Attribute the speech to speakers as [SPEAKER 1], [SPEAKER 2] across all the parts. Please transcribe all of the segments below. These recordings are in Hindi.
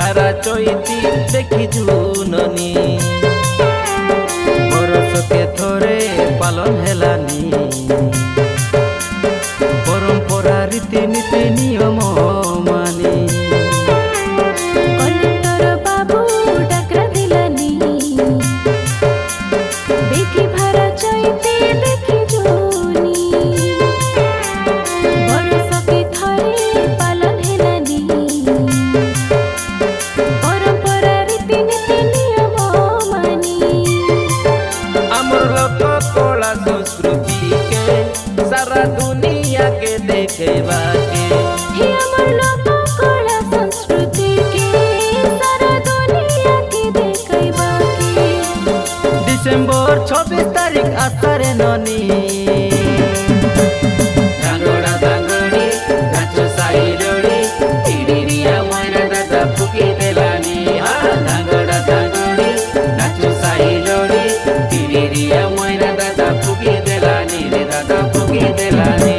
[SPEAKER 1] भारा चैती देखी जुननी बरस के थोरे पालन हेलानी परंपरा रीति नीति नियम मानी संस्कृति के सारा दुनिया के देखेबा के
[SPEAKER 2] हमर लोक कला संस्कृति के सारा दुनिया के देखेबा के
[SPEAKER 1] डिसेंबर 26 तारीख आसारे ननी धांगड़ा धांगड़ी गाछो साइडड़ी तिरिरिया मोरा दादा फुकी देलानी धांगड़ा धांगड़ी गाछो साइडड़ी तिरिरिया मोरा दादा फुकी देलानी रे दादा फुकी देलानी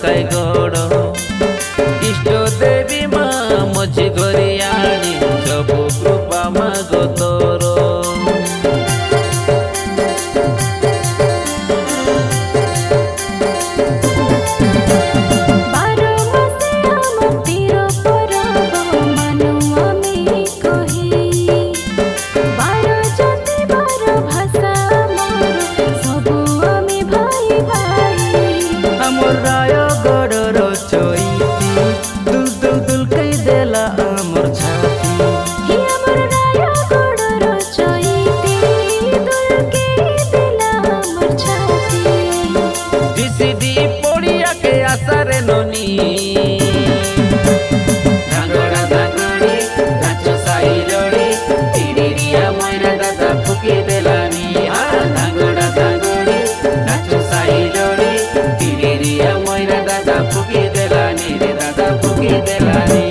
[SPEAKER 1] कई गौड़ इष्ट देवी माँ मझी घरी आनी सब कृपा माग तोर आसारे ननी धांगड़ा धांगड़ी गाछो साइडड़ी तिरिरिया मोरा दादा फुकी देलानी धांगड़ा धांगड़ी गाछो साइडड़ी तिरिरिया मोरा दादा फुकी देलानी रे दादा फुकी देलानी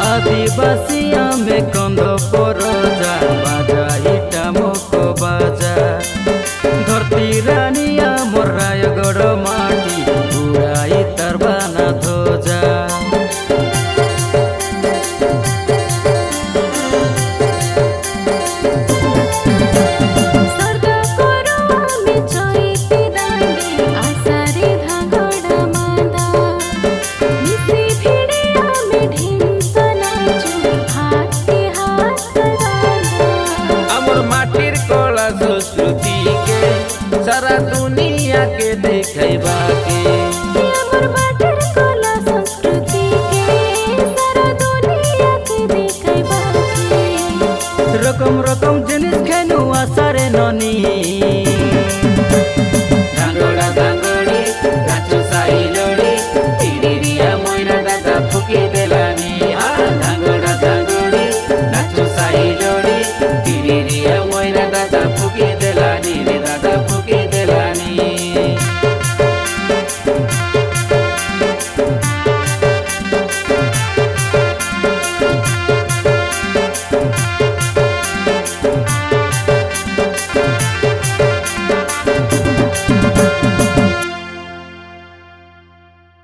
[SPEAKER 1] आदिवासिया में कंद पर जा बाजा इटा मुख बाजा धरती रानिया मोर रायगढ़ माटी उड़ाई तार बाना ध्वजा संस्कृति के सारा दुनिया के देखेबा के
[SPEAKER 2] हमर बाटर कला संस्कृति के सारा दुनिया के देखेबा के
[SPEAKER 1] रकम रकम जिनिस खेनु आसारे ननी धांगड़ा धांगड़ी गाछो साइडड़ी तिरिरिया मोरा दादा फुकी देलानी धांगड़ा धांगड़ी गाछो साइडड़ी तिरिरिया मोरा दादा फुकी देलानी रे दादा